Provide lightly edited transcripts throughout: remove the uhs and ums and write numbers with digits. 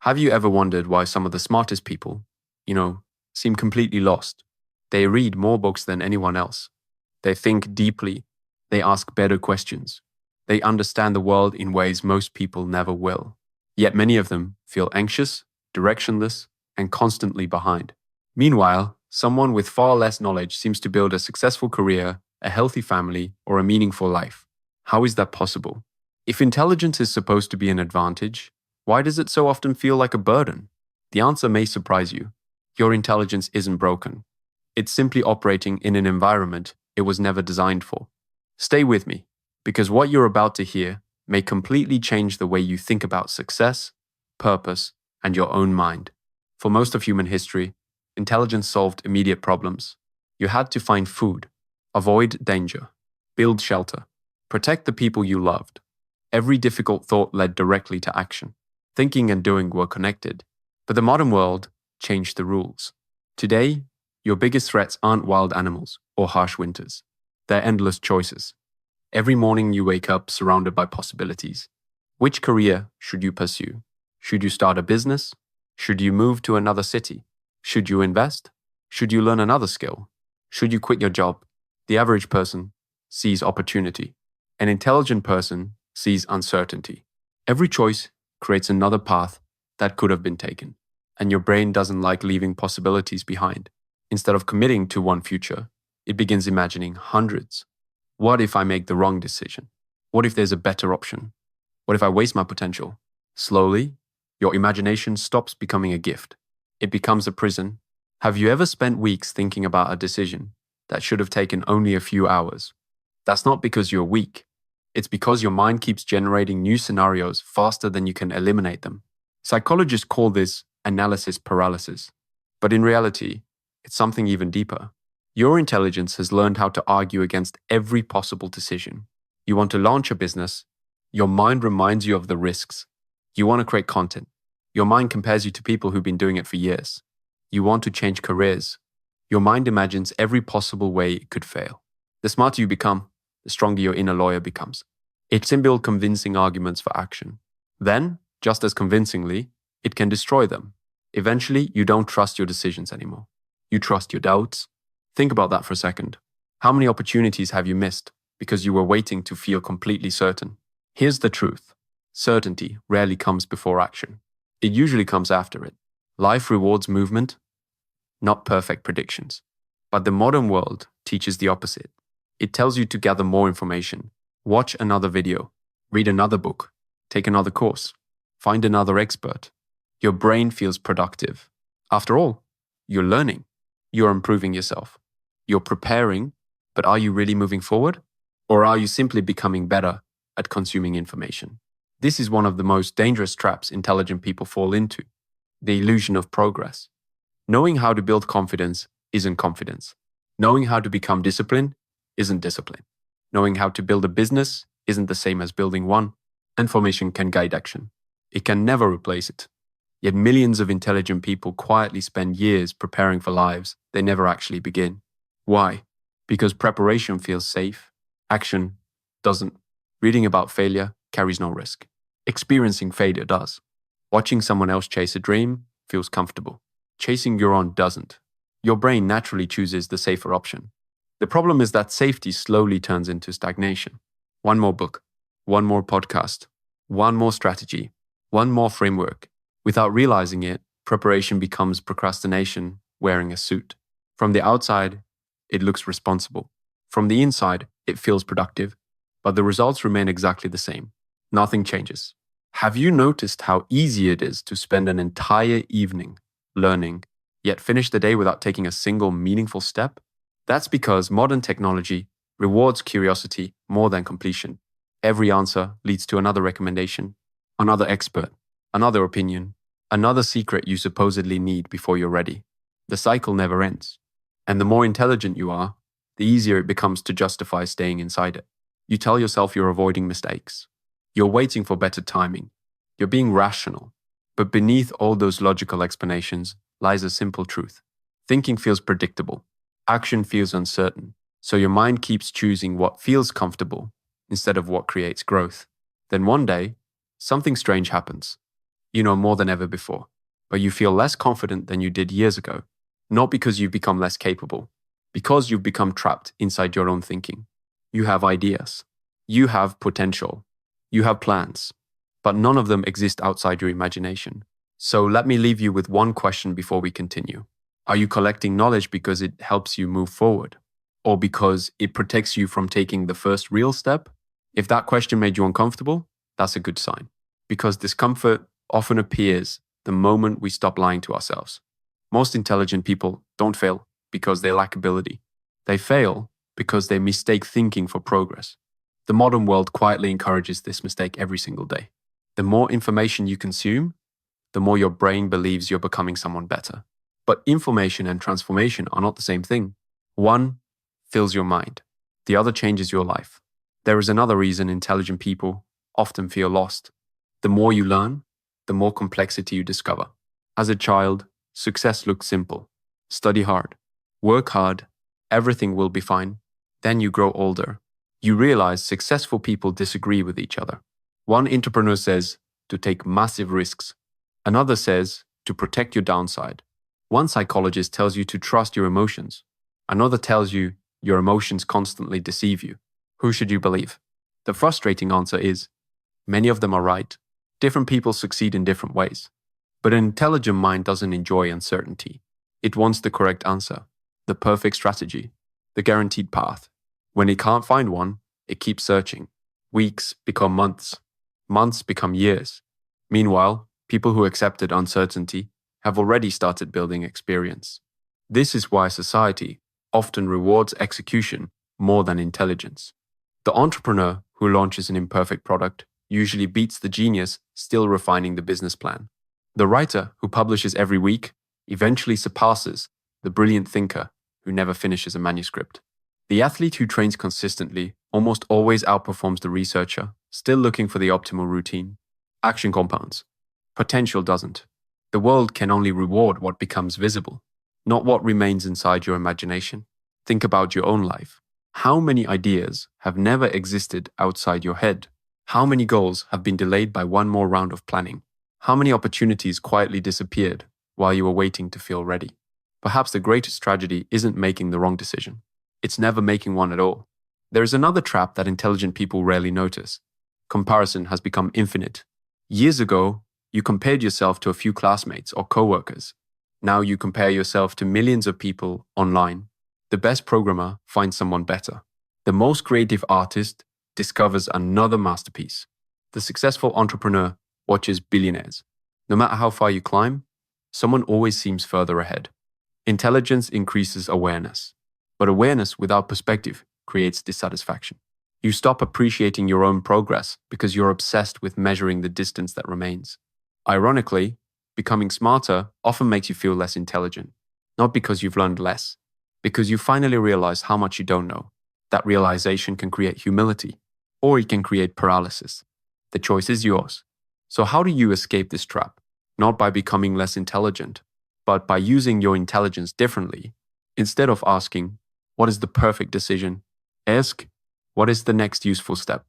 Have you ever wondered why some of the smartest people, seem completely lost? They read more books than anyone else. They think deeply. They ask better questions. They understand the world in ways most people never will. Yet many of them feel anxious, directionless, and constantly behind. Meanwhile, someone with far less knowledge seems to build a successful career, a healthy family, or a meaningful life. How is that possible? If intelligence is supposed to be an advantage, why does it so often feel like a burden? The answer may surprise you. Your intelligence isn't broken. It's simply operating in an environment it was never designed for. Stay with me, because what you're about to hear may completely change the way you think about success, purpose, and your own mind. For most of human history, intelligence solved immediate problems. You had to find food, avoid danger, build shelter, protect the people you loved. Every difficult thought led directly to action. Thinking and doing were connected. But the modern world changed the rules. Today, your biggest threats aren't wild animals or harsh winters. They're endless choices. Every morning you wake up surrounded by possibilities. Which career should you pursue? Should you start a business? Should you move to another city? Should you invest? Should you learn another skill? Should you quit your job? The average person sees opportunity. An intelligent person sees uncertainty. Every choice creates another path that could have been taken. And your brain doesn't like leaving possibilities behind. Instead of committing to one future, it begins imagining hundreds. What if I make the wrong decision? What if there's a better option? What if I waste my potential? Slowly, your imagination stops becoming a gift. It becomes a prison. Have you ever spent weeks thinking about a decision that should have taken only a few hours? That's not because you're weak. It's because your mind keeps generating new scenarios faster than you can eliminate them. Psychologists call this analysis paralysis. But in reality, it's something even deeper. Your intelligence has learned how to argue against every possible decision. You want to launch a business, your mind reminds you of the risks. You want to create content. Your mind compares you to people who've been doing it for years. You want to change careers. Your mind imagines every possible way it could fail. The smarter you become, the stronger your inner lawyer becomes. It can build convincing arguments for action. Then, just as convincingly, it can destroy them. Eventually, you don't trust your decisions anymore. You trust your doubts. Think about that for a second. How many opportunities have you missed because you were waiting to feel completely certain? Here's the truth. Certainty rarely comes before action. It usually comes after it. Life rewards movement, not perfect predictions. But the modern world teaches the opposite. It tells you to gather more information, watch another video, read another book, take another course, find another expert. Your brain feels productive. After all, you're learning. You're improving yourself. You're preparing, but are you really moving forward? Or are you simply becoming better at consuming information? This is one of the most dangerous traps intelligent people fall into, the illusion of progress. Knowing how to build confidence isn't confidence. Knowing how to become disciplined isn't discipline. Knowing how to build a business isn't the same as building one. Information can guide action. It can never replace it. Yet millions of intelligent people quietly spend years preparing for lives they never actually begin. Why? Because preparation feels safe. Action doesn't. Reading about failure carries no risk. Experiencing failure does. Watching someone else chase a dream feels comfortable. Chasing your own doesn't. Your brain naturally chooses the safer option. The problem is that safety slowly turns into stagnation. One more book, one more podcast, one more strategy, one more framework. Without realizing it, preparation becomes procrastination wearing a suit. From the outside, it looks responsible. From the inside, it feels productive, but the results remain exactly the same. Nothing changes. Have you noticed how easy it is to spend an entire evening learning, yet finish the day without taking a single meaningful step? That's because modern technology rewards curiosity more than completion. Every answer leads to another recommendation, another expert, another opinion, another secret you supposedly need before you're ready. The cycle never ends. And the more intelligent you are, the easier it becomes to justify staying inside it. You tell yourself you're avoiding mistakes. You're waiting for better timing. You're being rational. But beneath all those logical explanations lies a simple truth. Thinking feels predictable. Action feels uncertain. So your mind keeps choosing what feels comfortable instead of what creates growth. Then one day, something strange happens. You know more than ever before, but you feel less confident than you did years ago. Not because you've become less capable, because you've become trapped inside your own thinking. You have ideas. You have potential. You have plans. But none of them exist outside your imagination. So let me leave you with one question before we continue. Are you collecting knowledge because it helps you move forward? Or because it protects you from taking the first real step? If that question made you uncomfortable, that's a good sign. Because discomfort often appears the moment we stop lying to ourselves. Most intelligent people don't fail because they lack ability. They fail because they mistake thinking for progress. The modern world quietly encourages this mistake every single day. The more information you consume, the more your brain believes you're becoming someone better. But information and transformation are not the same thing. One fills your mind. The other changes your life. There is another reason intelligent people often feel lost. The more you learn, the more complexity you discover. As a child, success looks simple. Study hard. Work hard. Everything will be fine. Then you grow older. You realize successful people disagree with each other. One entrepreneur says to take massive risks. Another says to protect your downside. One psychologist tells you to trust your emotions. Another tells you your emotions constantly deceive you. Who should you believe? The frustrating answer is, many of them are right. Different people succeed in different ways. But an intelligent mind doesn't enjoy uncertainty. It wants the correct answer, the perfect strategy, the guaranteed path. When it can't find one, it keeps searching. Weeks become months. Months become years. Meanwhile, people who accepted uncertainty have already started building experience. This is why society often rewards execution more than intelligence. The entrepreneur who launches an imperfect product usually beats the genius still refining the business plan. The writer who publishes every week eventually surpasses the brilliant thinker who never finishes a manuscript. The athlete who trains consistently almost always outperforms the researcher still looking for the optimal routine. Action compounds. Potential doesn't. The world can only reward what becomes visible, not what remains inside your imagination. Think about your own life. How many ideas have never existed outside your head? How many goals have been delayed by one more round of planning? How many opportunities quietly disappeared while you were waiting to feel ready? Perhaps the greatest tragedy isn't making the wrong decision. It's never making one at all. There is another trap that intelligent people rarely notice. Comparison has become infinite. Years ago, you compared yourself to a few classmates or coworkers. Now you compare yourself to millions of people online. The best programmer finds someone better. The most creative artist discovers another masterpiece. The successful entrepreneur watches billionaires. No matter how far you climb, someone always seems further ahead. Intelligence increases awareness, but awareness without perspective creates dissatisfaction. You stop appreciating your own progress because you're obsessed with measuring the distance that remains. Ironically, becoming smarter often makes you feel less intelligent, not because you've learned less, because you finally realize how much you don't know. That realization can create humility, or it can create paralysis. The choice is yours. So how do you escape this trap? Not by becoming less intelligent, but by using your intelligence differently. Instead of asking, what is the perfect decision? Ask, what is the next useful step?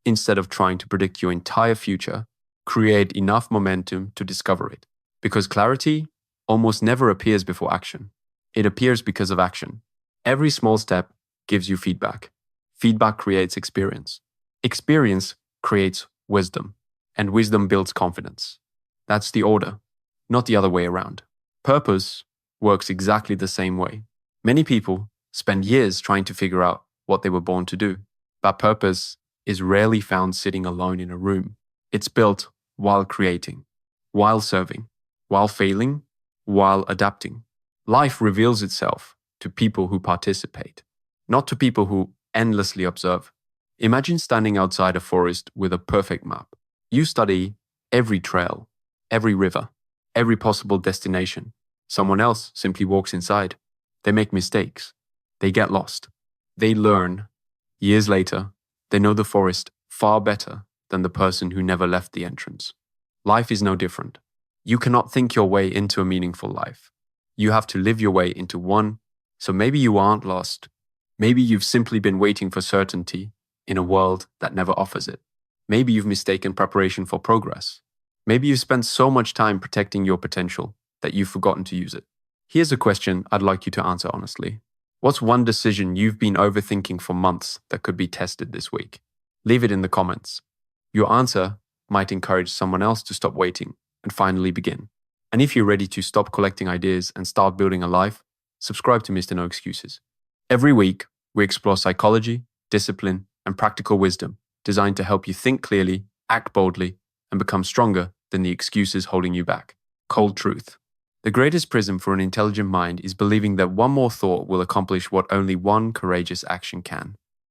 Instead of trying to predict your entire future, create enough momentum to discover it. Because clarity almost never appears before action. It appears because of action. Every small step gives you feedback. Feedback creates experience. Experience creates wisdom. And wisdom builds confidence. That's the order, not the other way around. Purpose works exactly the same way. Many people spend years trying to figure out what they were born to do. But purpose is rarely found sitting alone in a room. It's built while creating, while serving, while failing, while adapting. Life reveals itself to people who participate, not to people who endlessly observe. Imagine standing outside a forest with a perfect map. You study every trail, every river, every possible destination. Someone else simply walks inside. They make mistakes. They get lost. They learn. Years later, they know the forest far better than the person who never left the entrance. Life is no different. You cannot think your way into a meaningful life. You have to live your way into one. So maybe you aren't lost. Maybe you've simply been waiting for certainty in a world that never offers it. Maybe you've mistaken preparation for progress. Maybe you've spent so much time protecting your potential that you've forgotten to use it. Here's a question I'd like you to answer honestly. What's one decision you've been overthinking for months that could be tested this week? Leave it in the comments. Your answer might encourage someone else to stop waiting and finally begin. And if you're ready to stop collecting ideas and start building a life, subscribe to Mr. No Excuses. Every week, we explore psychology, discipline, and practical wisdom designed to help you think clearly, act boldly, and become stronger than the excuses holding you back. Cold truth. The greatest prison for an intelligent mind is believing that one more thought will accomplish what only one courageous action can.